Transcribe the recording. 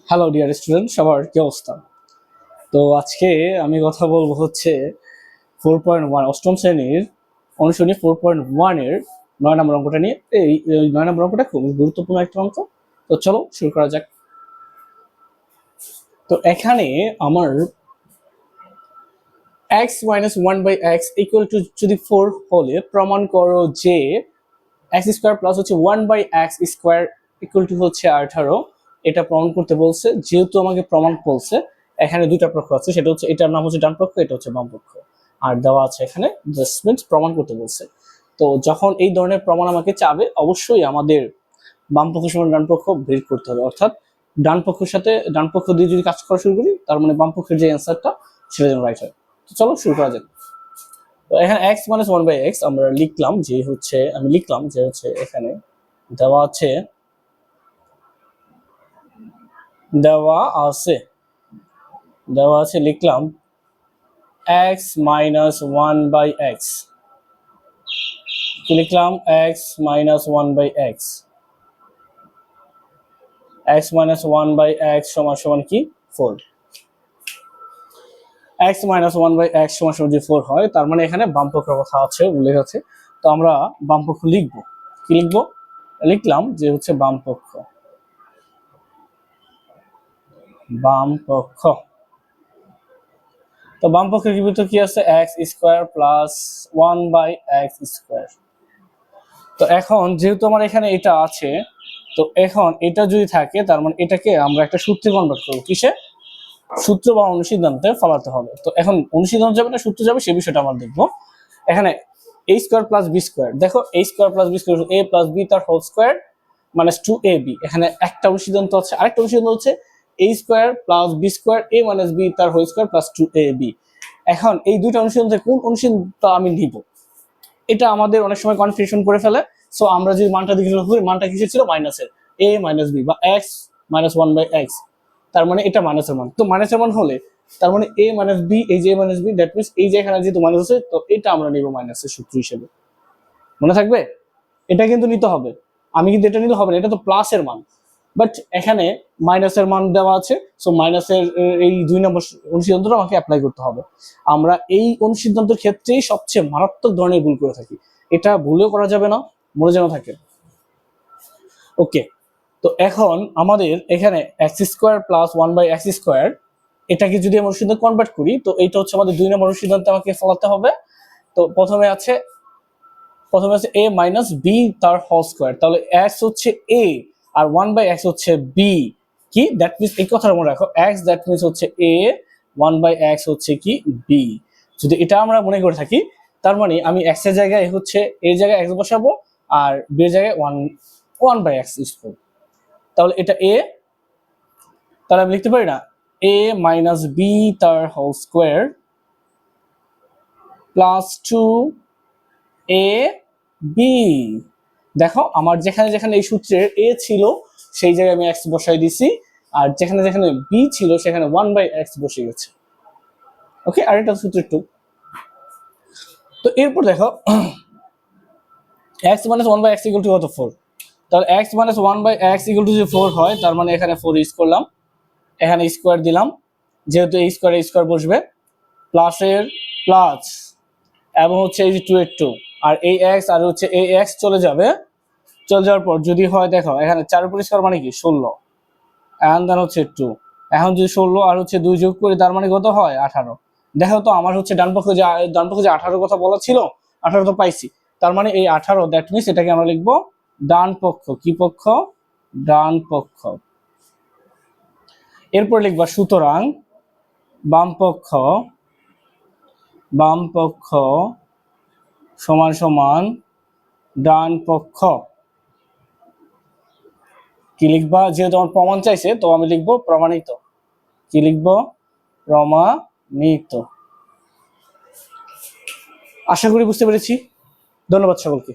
Hello dear student, সবার কি অবস্থা? তো আজকে আমি কথা বলবো হচ্ছে 4.1 অষ্টম শ্রেণীর অনুশীলনী 4.1 এর 9 নম্বর অঙ্কটা নিয়ে। এই 9 নম্বর অঙ্কটা খুব গুরুত্বপূর্ণ একটা অঙ্ক। তো চলো শুরু করা যাক। তো এখানে আমার x minus 1 by x equal to যদি 4 হলে প্রমাণ করো যে x স্কয়ার প্লাস হচ্ছে 1 by x square equal to হচ্ছে 18। এটা প্রমাণ করতে বলছে। যেহেতু আমাকে প্রমাণ বলছে, এখানে দুইটা পক্ষ আছে, সেটা হচ্ছে এটার নাম হচ্ছে ডান পক্ষ, এটা হচ্ছে বাম পক্ষ, আর দেওয়া আছে এখানে জাস্ট মিন্স প্রমাণ করতে বলছে। তো যখন এই ধরনের প্রমাণ আমাকে চাবে, অবশ্যই আমাদের বাম পক্ষ সমান ডান পক্ষ বের করতে হবে, অর্থাৎ ডান পক্ষের সাথে ডান পক্ষ দিয়ে যদি কাজ করা শুরু করি, তার মানে বাম পক্ষের যে অ্যান্সারটা সেটা যেন রাইট হয়। তো চলো শুরু করা যাক। তো এখানে x minus 1 by x আমরা লিখলাম যে হচ্ছে, আমি লিখলাম যে হচ্ছে এখানে দেওয়া আছে লিখলাম x minus 1 by x, কি লিখলাম x minus 1 by x, x minus 1 by x সমান সমান কি 4, x minus 1 by x সমান সমান যদি 4 হয়, তার মানে এখানে বাম পক্ষের কথা আছে, উল্লেখ আছে। তো আমরা বাম পক্ষ লিখবো, কি লিখবো, লিখলাম যে হচ্ছে বাম পক্ষ, বাম পক্ষ। তো বাম পক্ষের ভিতরে কি আছে, x square plus 1 by x square. তো এখন যেহেতু আমার এখানে এটা আছে, তো এখন এটা যদি থাকে, তার মানে এটাকে আমরা একটা সূত্রে কনভার্ট করব। কিসে? সূত্র বা অনুসিদ্ধান্তে ফলাতে হবে। তো এখন অনুসিদ্ধান্ত যাবে না সূত্র যাবে, সেই বিষয়টা আমরা দেখবো। এখানে a square plus b square, দেখো a square plus b square a plus b তার হোল স্কয়ার মাইনাস 2ab। এখানে একটা অনুসিদ্ধান্ত আছে, আরেকটা অনুসিদ্ধান্ত হচ্ছে a square plus b square a minus b তার হোল স্কয়ার প্লাস 2ab। এখন এই দুইটা অনুসিদ্ধান্তে কোন অনুসিদ্ধান্তটা আমি নিব, এটা আমাদের অনেক সময় কনফিউশন করে ফেলে। সো আমরা যদি মানটা দেখেছিলাম, মানটা কিসের ছিল, মাইনাসের, a মাইনাস b বা x মাইনাস 1 বাই x, তার মানে এটা মাইনাসের মান। তো মাইনাসের মান হলে তার মানে a মাইনাস b, এই যে a minus b, that means এই যে এখানে যেহেতু মাইনাস আছে, তো এটা আমরা নিব মাইনাসের সূত্র হিসেবে। মনে থাকবে, এটা কিন্তু নিতে হবে। আমি কিন্তু এটা নিতে হবে না, এটা তো প্লাসের মান, বাট এখানে মাইনাসের মান দেওয়া আছে। সো মাইনাসের এই 2 নম্বর অনুসিদ্ধান্তটা আমাকে অ্যাপ্লাই করতে হবে। আমরা এই অনুসিদ্ধান্তের ক্ষেত্রেই সবচেয়ে মারাত্মক ধরনের ভুল করে থাকি, এটা ভুলেও করা যাবে না, মনে যেন থাকে। ওকে, তো এখন আমাদের এখানে x square plus 1 by x square, এটাকে যদি আমরা অনুসিদ্ধান্ত কনভার্ট করি, তো এইটা হচ্ছে আমাদের 2 নম্বর অনুসিদ্ধান্তে আমাকে ফলাতে হবে। তো প্রথমে আছে a মাইনাস b তার হোল স্কয়ার, তাহলে x হচ্ছে a আর 1 বাই x হচ্ছে b, কি দ্যাট মিন্স এই কথাটা মনে রাখো, x দ্যাট মিন্স হচ্ছে a, 1 বাই x হচ্ছে কি b। যদি এটা আমরা মনে করে থাকি, তার মানে আমি x এর জায়গায় হচ্ছে a এর জায়গায় x বসাবো, আর b এর জায়গায় 1 বাই x ইউজ করব। তাহলে এটা a, তাহলে আমি লিখতে পারি না a মাইনাস b তার whole square plus 2a b। দেখো আমার যেখানে যেখানে এই সূত্রের a ছিল সেই জায়গায় আমি x বসাই দিছি, আর যেখানে যেখানে b ছিল সেখানে 1 বাই x বসে গেছে। ওকে, আর এটা সূত্রের 2। তো এরপর দেখো x minus 1 by x equal to কত 4, তাহলে x minus 1 by x equal to যদি 4 হয়, তার মানে এখানে 4 ইউজ করলাম, এখানে স্কয়ার দিলাম, যেহেতু এই স্কয়ার বসবে, প্লাসের প্লাস এবং হচ্ছে এই যে 2 এর 2, আর এই x আর হচ্ছে এই x চলে যাওয়ার পর যদি হয়, দেখো এখানে 4 উপর স্কয়ার মানে কি 16, এখন দেন হচ্ছে 2, এখন যদি 16 আর হচ্ছে 2 যোগ করি, তার মানে কত হয় 18। দেখো তো আমার হচ্ছে ডান পক্ষে যে 18 কথা বলা ছিল, 18 তো পাইছি, তার মানে এই 18, দ্যাট মিন্স এটাকে আমরা লিখবো ডান পক্ষ। কি পক্ষ? ডান পক্ষ। এরপর লিখবা সুতরাং বাম পক্ষ সমান সমান ডান পক্ষ। কি লিখবা, যেহেতু আমার প্রমাণ চাইছে, তো আমি লিখবো প্রমাণিত। কি লিখবো? প্রমাণিত। আশা করি বুঝতে পেরেছি। ধন্যবাদ সকলকে।